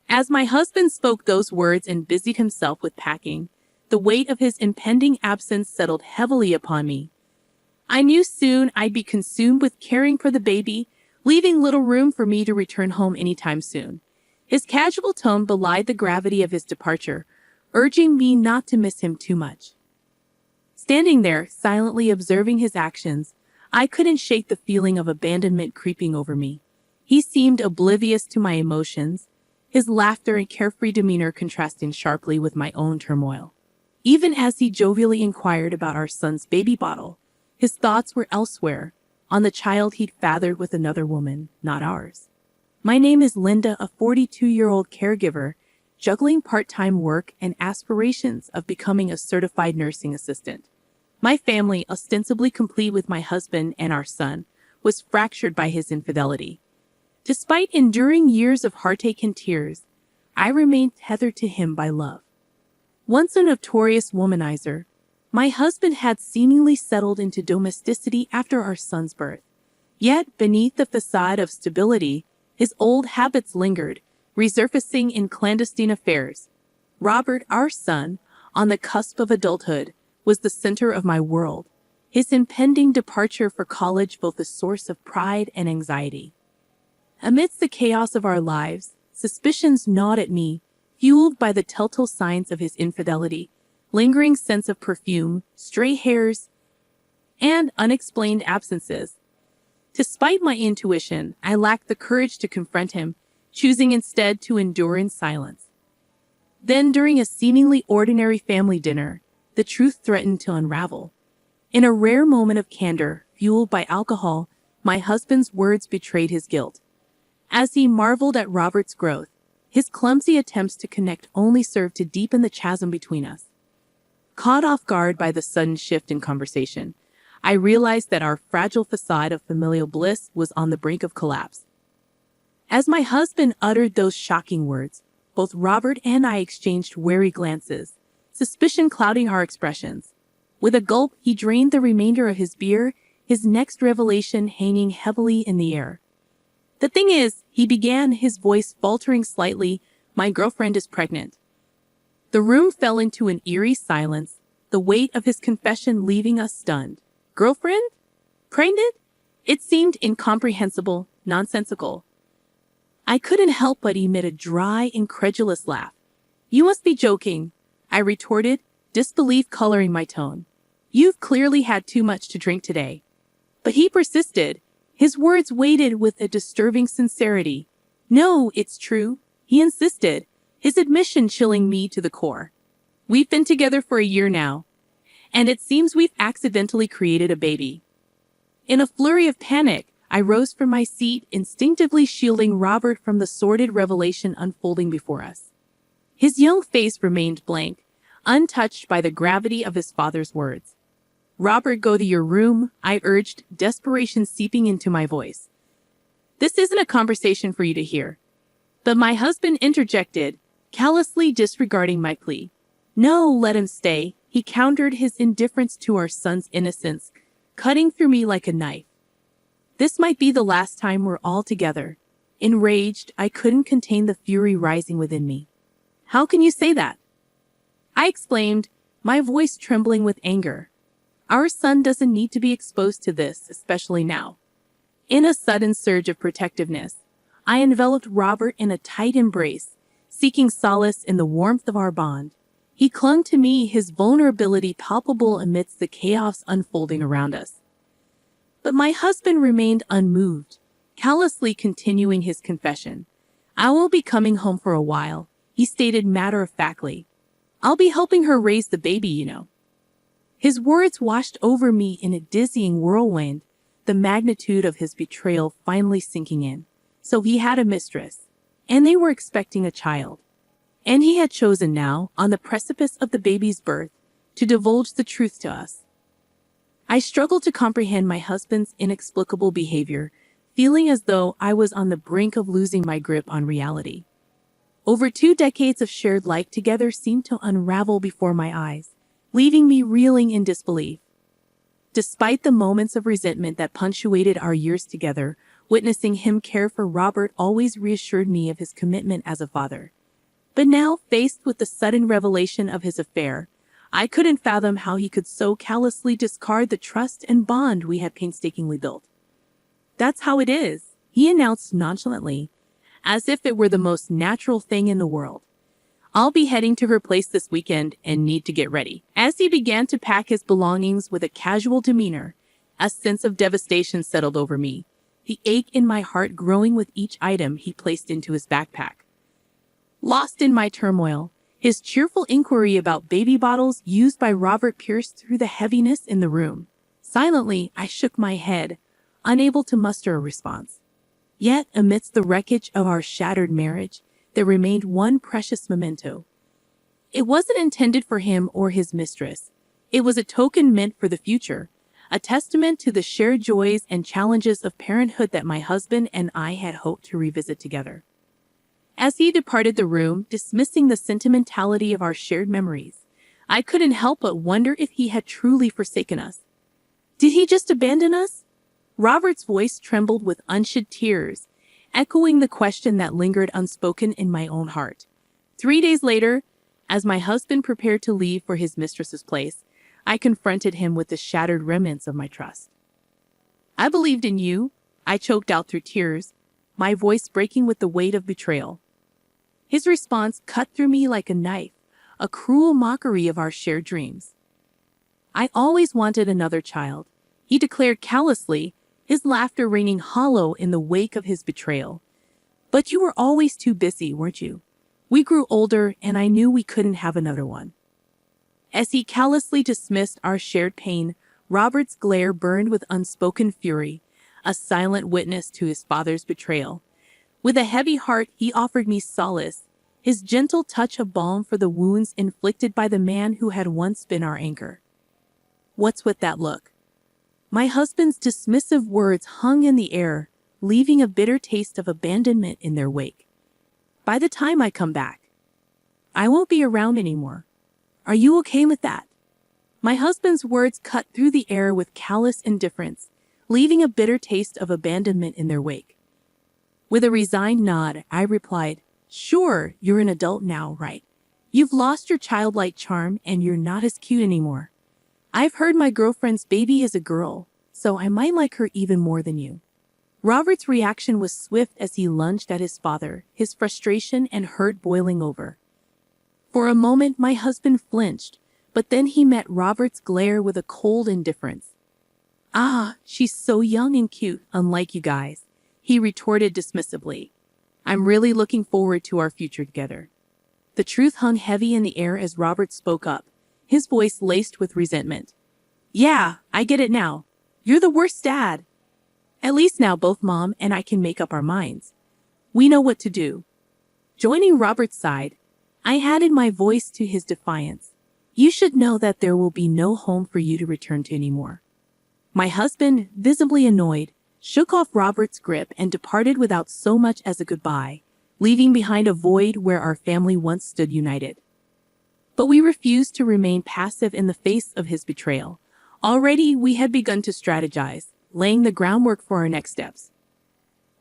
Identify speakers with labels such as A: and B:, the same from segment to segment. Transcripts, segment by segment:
A: As my husband spoke those words and busied himself with packing, the weight of his impending absence settled heavily upon me. I knew soon I'd be consumed with caring for the baby, leaving little room for me to return home anytime soon. His casual tone belied the gravity of his departure, urging me not to miss him too much. Standing there, silently observing his actions, I couldn't shake the feeling of abandonment creeping over me. He seemed oblivious to my emotions, his laughter and carefree demeanor contrasting sharply with my own turmoil. Even as he jovially inquired about our son's baby bottle, his thoughts were elsewhere, on the child he'd fathered with another woman, not ours. My name is Linda, a 42-year-old caregiver, juggling part-time work and aspirations of becoming a certified nursing assistant. My family, ostensibly complete with my husband and our son, was fractured by his infidelity. Despite enduring years of heartache and tears, I remained tethered to him by love. Once a notorious womanizer, my husband had seemingly settled into domesticity after our son's birth. Yet, beneath the facade of stability, his old habits lingered, resurfacing in clandestine affairs. Robert, our son, on the cusp of adulthood, was the center of my world, his impending departure for college both a source of pride and anxiety. Amidst the chaos of our lives, suspicions gnawed at me, fueled by the telltale signs of his infidelity, lingering scents of perfume, stray hairs, and unexplained absences. Despite my intuition, I lacked the courage to confront him, choosing instead to endure in silence. Then, during a seemingly ordinary family dinner, the truth threatened to unravel. In a rare moment of candor, fueled by alcohol, my husband's words betrayed his guilt. As he marveled at Robert's growth, his clumsy attempts to connect only served to deepen the chasm between us. Caught off guard by the sudden shift in conversation, I realized that our fragile facade of familial bliss was on the brink of collapse. As my husband uttered those shocking words, both Robert and I exchanged wary glances, suspicion clouding our expressions. With a gulp, he drained the remainder of his beer, his next revelation hanging heavily in the air. "The thing is," he began, his voice faltering slightly, "my girlfriend is pregnant." The room fell into an eerie silence, the weight of his confession leaving us stunned. Girlfriend? Pregnant? It seemed incomprehensible, nonsensical. I couldn't help but emit a dry, incredulous laugh. "You must be joking," I retorted, disbelief coloring my tone. "You've clearly had too much to drink today." But he persisted, his words weighted with a disturbing sincerity. "No, it's true," he insisted, his admission chilling me to the core. "We've been together for a year now, and it seems we've accidentally created a baby." In a flurry of panic, I rose from my seat, instinctively shielding Robert from the sordid revelation unfolding before us. His young face remained blank, untouched by the gravity of his father's words. "Robert, go to your room," I urged, desperation seeping into my voice. "This isn't a conversation for you to hear." But my husband interjected, callously disregarding my plea. "No, let him stay," he countered, his indifference to our son's innocence cutting through me like a knife. This might be the last time we're all together. Enraged, I couldn't contain the fury rising within me. "How can you say that?" I exclaimed, my voice trembling with anger. "Our son doesn't need to be exposed to this, especially now." In a sudden surge of protectiveness, I enveloped Robert in a tight embrace, seeking solace in the warmth of our bond. He clung to me, his vulnerability palpable amidst the chaos unfolding around us. But my husband remained unmoved, callously continuing his confession. "I will be coming home for a while," he stated matter-of-factly. "I'll be helping her raise the baby, you know." His words washed over me in a dizzying whirlwind, the magnitude of his betrayal finally sinking in. So he had a mistress, and they were expecting a child. And he had chosen now, on the precipice of the baby's birth, to divulge the truth to us. I struggled to comprehend my husband's inexplicable behavior, feeling as though I was on the brink of losing my grip on reality. Over 2 decades of shared life together seemed to unravel before my eyes, leaving me reeling in disbelief. Despite the moments of resentment that punctuated our years together, witnessing him care for Robert always reassured me of his commitment as a father. But now, faced with the sudden revelation of his affair, I couldn't fathom how he could so callously discard the trust and bond we had painstakingly built. "That's how it is," he announced nonchalantly, as if it were the most natural thing in the world. "I'll be heading to her place this weekend and need to get ready." As he began to pack his belongings with a casual demeanor, a sense of devastation settled over me, the ache in my heart growing with each item he placed into his backpack. Lost in my turmoil, his cheerful inquiry about baby bottles used by Robert pierced through the heaviness in the room. Silently, I shook my head, unable to muster a response. Yet, amidst the wreckage of our shattered marriage, there remained one precious memento. It wasn't intended for him or his mistress. It was a token meant for the future, a testament to the shared joys and challenges of parenthood that my husband and I had hoped to revisit together. As he departed the room, dismissing the sentimentality of our shared memories, I couldn't help but wonder if he had truly forsaken us. Did he just abandon us? Robert's voice trembled with unshed tears, echoing the question that lingered unspoken in my own heart. 3 days later, as my husband prepared to leave for his mistress's place, I confronted him with the shattered remnants of my trust. "I believed in you," I choked out through tears, my voice breaking with the weight of betrayal. His response cut through me like a knife, a cruel mockery of our shared dreams. "I always wanted another child," he declared callously, his laughter ringing hollow in the wake of his betrayal. "But you were always too busy, weren't you? We grew older, and I knew we couldn't have another one." As he callously dismissed our shared pain, Robert's glare burned with unspoken fury, a silent witness to his father's betrayal. With a heavy heart, he offered me solace, his gentle touch of balm for the wounds inflicted by the man who had once been our anchor. "What's with that look?" My husband's dismissive words hung in the air, leaving a bitter taste of abandonment in their wake. "By the time I come back, I won't be around anymore. Are you okay with that?" My husband's words cut through the air with callous indifference, leaving a bitter taste of abandonment in their wake. With a resigned nod, I replied, "Sure, you're an adult now, right? You've lost your childlike charm and you're not as cute anymore. I've heard my girlfriend's baby is a girl, so I might like her even more than you." Robert's reaction was swift as he lunged at his father, his frustration and hurt boiling over. For a moment, my husband flinched, but then he met Robert's glare with a cold indifference. "Ah, she's so young and cute, unlike you guys," he retorted dismissively. "I'm really looking forward to our future together." The truth hung heavy in the air as Robert spoke up, his voice laced with resentment. "Yeah, I get it now. You're the worst dad. At least now both Mom and I can make up our minds. We know what to do." Joining Robert's side, I added my voice to his defiance. "You should know that there will be no home for you to return to anymore." My husband, visibly annoyed, shook off Robert's grip and departed without so much as a goodbye, leaving behind a void where our family once stood united. But we refused to remain passive in the face of his betrayal. Already we had begun to strategize, laying the groundwork for our next steps.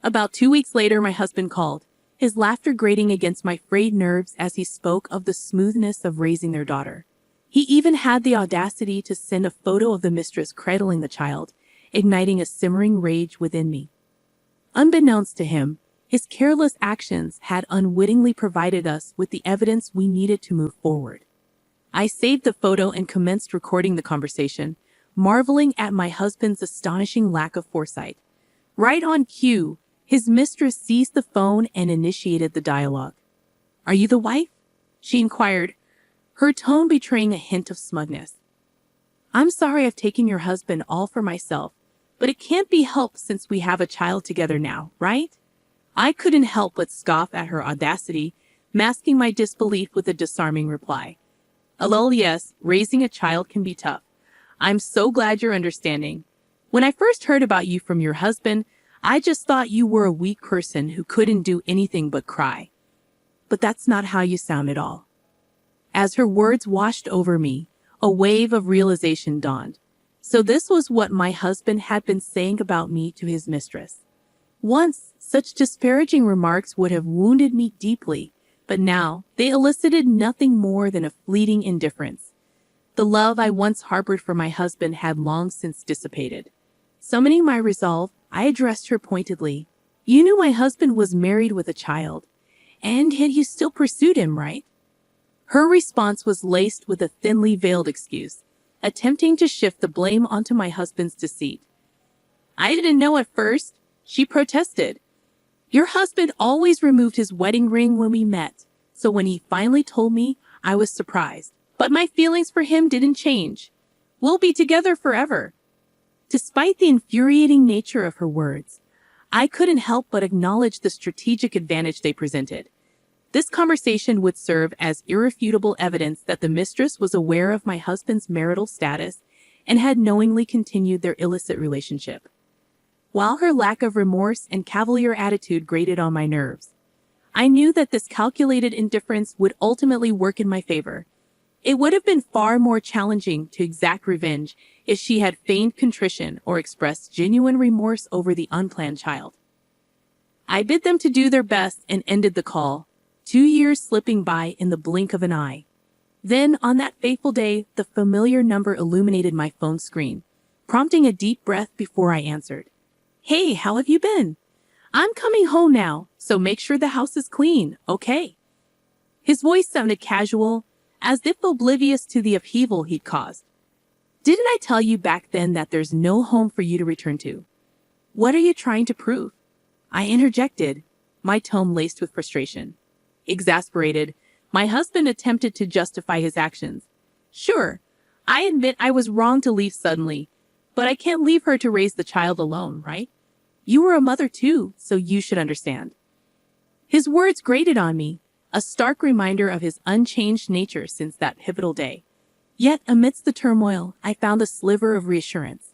A: About 2 weeks later, my husband called, his laughter grating against my frayed nerves as he spoke of the smoothness of raising their daughter. He even had the audacity to send a photo of the mistress cradling the child, igniting a simmering rage within me. Unbeknownst to him, his careless actions had unwittingly provided us with the evidence we needed to move forward. I saved the photo and commenced recording the conversation, marveling at my husband's astonishing lack of foresight. Right on cue, his mistress seized the phone and initiated the dialogue. "Are you the wife?" she inquired, her tone betraying a hint of smugness. "I'm sorry I've taken your husband all for myself, but it can't be helped since we have a child together now, right?" I couldn't help but scoff at her audacity, masking my disbelief with a disarming reply. "Lol, yes, raising a child can be tough. I'm so glad you're understanding. When I first heard about you from your husband, I just thought you were a weak person who couldn't do anything but cry. But that's not how you sound at all." As her words washed over me, a wave of realization dawned. So this was what my husband had been saying about me to his mistress. Once, such disparaging remarks would have wounded me deeply, but now they elicited nothing more than a fleeting indifference. The love I once harbored for my husband had long since dissipated. Summoning my resolve, I addressed her pointedly. "You knew my husband was married with a child, and yet you still pursued him, right?" Her response was laced with a thinly veiled excuse, attempting to shift the blame onto my husband's deceit. "I didn't know at first," she protested. "Your husband always removed his wedding ring when we met, so when he finally told me, I was surprised. But my feelings for him didn't change. We'll be together forever." Despite the infuriating nature of her words, I couldn't help but acknowledge the strategic advantage they presented. This conversation would serve as irrefutable evidence that the mistress was aware of my husband's marital status and had knowingly continued their illicit relationship. While her lack of remorse and cavalier attitude grated on my nerves, I knew that this calculated indifference would ultimately work in my favor. It would have been far more challenging to exact revenge if she had feigned contrition or expressed genuine remorse over the unplanned child. I bid them to do their best and ended the call, 2 years slipping by in the blink of an eye. Then, on that fateful day, the familiar number illuminated my phone screen, prompting a deep breath before I answered. "Hey, how have you been? I'm coming home now, so make sure the house is clean, okay?" His voice sounded casual, as if oblivious to the upheaval he'd caused. "Didn't I tell you back then that there's no home for you to return to? What are you trying to prove?" I interjected, my tone laced with frustration. Exasperated, my husband attempted to justify his actions. "Sure, I admit I was wrong to leave suddenly, but I can't leave her to raise the child alone, right? You were a mother too, so you should understand." His words grated on me, a stark reminder of his unchanged nature since that pivotal day. Yet, amidst the turmoil, I found a sliver of reassurance.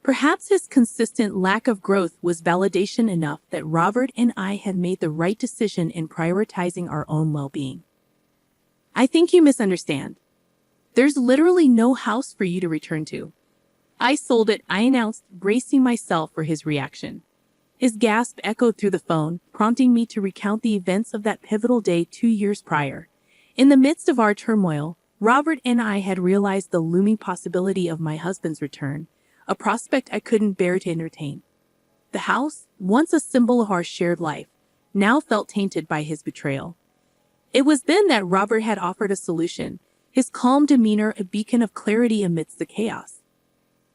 A: Perhaps his consistent lack of growth was validation enough that Robert and I had made the right decision in prioritizing our own well-being. "I think you misunderstand. There's literally no house for you to return to." "I sold it," I announced, bracing myself for his reaction. His gasp echoed through the phone, prompting me to recount the events of that pivotal day 2 years prior. In the midst of our turmoil, Robert and I had realized the looming possibility of my husband's return, a prospect I couldn't bear to entertain. The house, once a symbol of our shared life, now felt tainted by his betrayal. It was then that Robert had offered a solution, his calm demeanor a beacon of clarity amidst the chaos.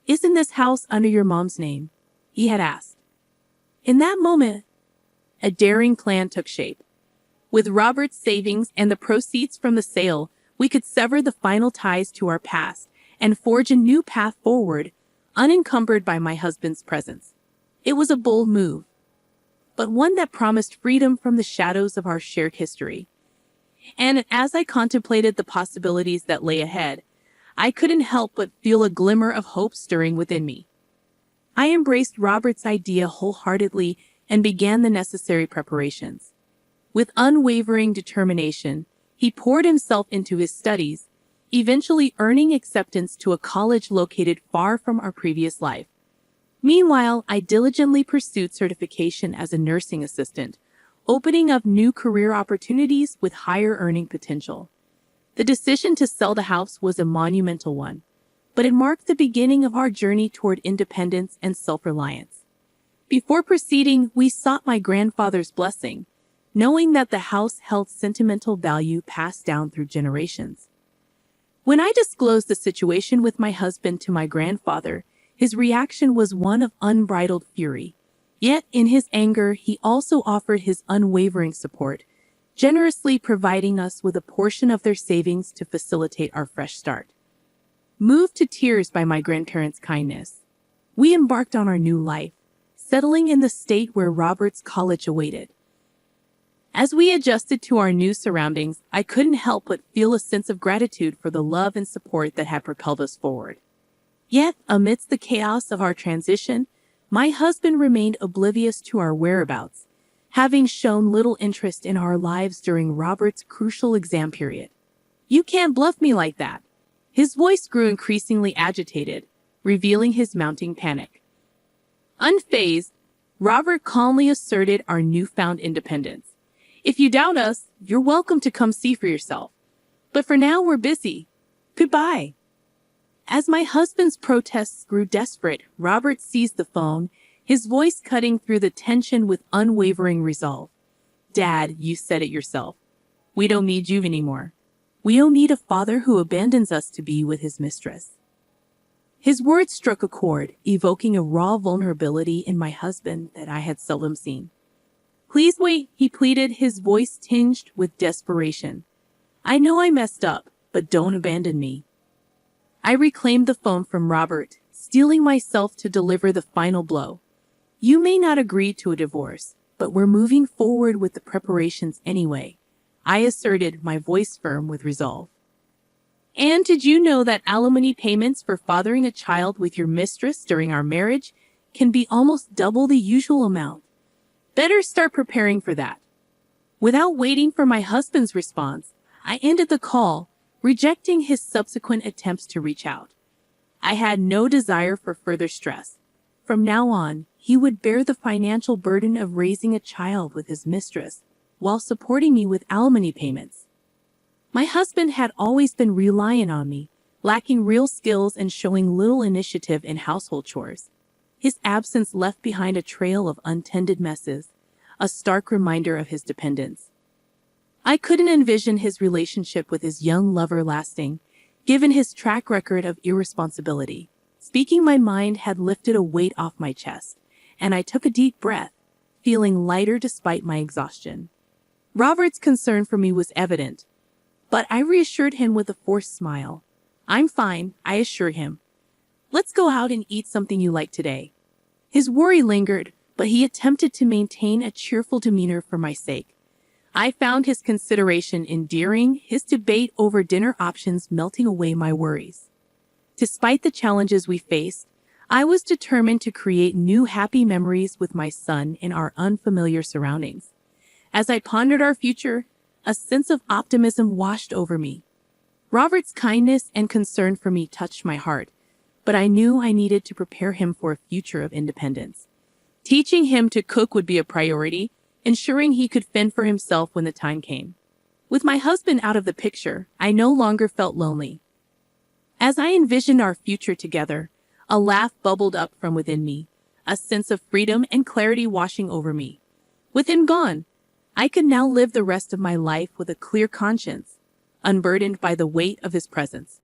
A: "Isn't this house under your mom's name?" he had asked. In that moment, a daring plan took shape. With Robert's savings and the proceeds from the sale, we could sever the final ties to our past and forge a new path forward, unencumbered by my husband's presence. It was a bold move, but one that promised freedom from the shadows of our shared history. And as I contemplated the possibilities that lay ahead, I couldn't help but feel a glimmer of hope stirring within me. I embraced Robert's idea wholeheartedly and began the necessary preparations. With unwavering determination, he poured himself into his studies, eventually earning acceptance to a college located far from our previous life. Meanwhile, I diligently pursued certification as a nursing assistant, opening up new career opportunities with higher earning potential. The decision to sell the house was a monumental one, but it marked the beginning of our journey toward independence and self-reliance. Before proceeding, we sought my grandfather's blessing, knowing that the house held sentimental value passed down through generations. When I disclosed the situation with my husband to my grandfather, his reaction was one of unbridled fury. Yet, in his anger, he also offered his unwavering support, generously providing us with a portion of their savings to facilitate our fresh start. Moved to tears by my grandparents' kindness, we embarked on our new life, settling in the state where Robert's college awaited. As we adjusted to our new surroundings, I couldn't help but feel a sense of gratitude for the love and support that had propelled us forward. Yet, amidst the chaos of our transition, my husband remained oblivious to our whereabouts, having shown little interest in our lives during Robert's crucial exam period. "You can't bluff me like that." His voice grew increasingly agitated, revealing his mounting panic. Unfazed, Robert calmly asserted our newfound independence. If you doubt us, you're welcome to come see for yourself. But for now, we're busy. Goodbye. As my husband's protests grew desperate, Robert seized the phone, his voice cutting through the tension with unwavering resolve. Dad, you said it yourself. We don't need you anymore. We don't need a father who abandons us to be with his mistress. His words struck a chord, evoking a raw vulnerability in my husband that I had seldom seen. Please wait, he pleaded, his voice tinged with desperation. I know I messed up, but don't abandon me. I reclaimed the phone from Robert, steeling myself to deliver the final blow. You may not agree to a divorce, but we're moving forward with the preparations anyway, I asserted, my voice firm with resolve. And did you know that alimony payments for fathering a child with your mistress during our marriage can be almost double the usual amount? Better start preparing for that. Without waiting for my husband's response, I ended the call, rejecting his subsequent attempts to reach out. I had no desire for further stress. From now on, he would bear the financial burden of raising a child with his mistress, while supporting me with alimony payments. My husband had always been reliant on me, lacking real skills and showing little initiative in household chores. His absence left behind a trail of untended messes, a stark reminder of his dependence. I couldn't envision his relationship with his young lover lasting, given his track record of irresponsibility. Speaking my mind had lifted a weight off my chest, and I took a deep breath, feeling lighter despite my exhaustion. Robert's concern for me was evident, but I reassured him with a forced smile. I'm fine, I assure him. Let's go out and eat something you like today. His worry lingered, but he attempted to maintain a cheerful demeanor for my sake. I found his consideration endearing, his debate over dinner options melting away my worries. Despite the challenges we faced, I was determined to create new happy memories with my son in our unfamiliar surroundings. As I pondered our future, a sense of optimism washed over me. Robert's kindness and concern for me touched my heart, but I knew I needed to prepare him for a future of independence. Teaching him to cook would be a priority, ensuring he could fend for himself when the time came. With my husband out of the picture, I no longer felt lonely. As I envisioned our future together, a laugh bubbled up from within me, a sense of freedom and clarity washing over me. With him gone, I could now live the rest of my life with a clear conscience, unburdened by the weight of his presence.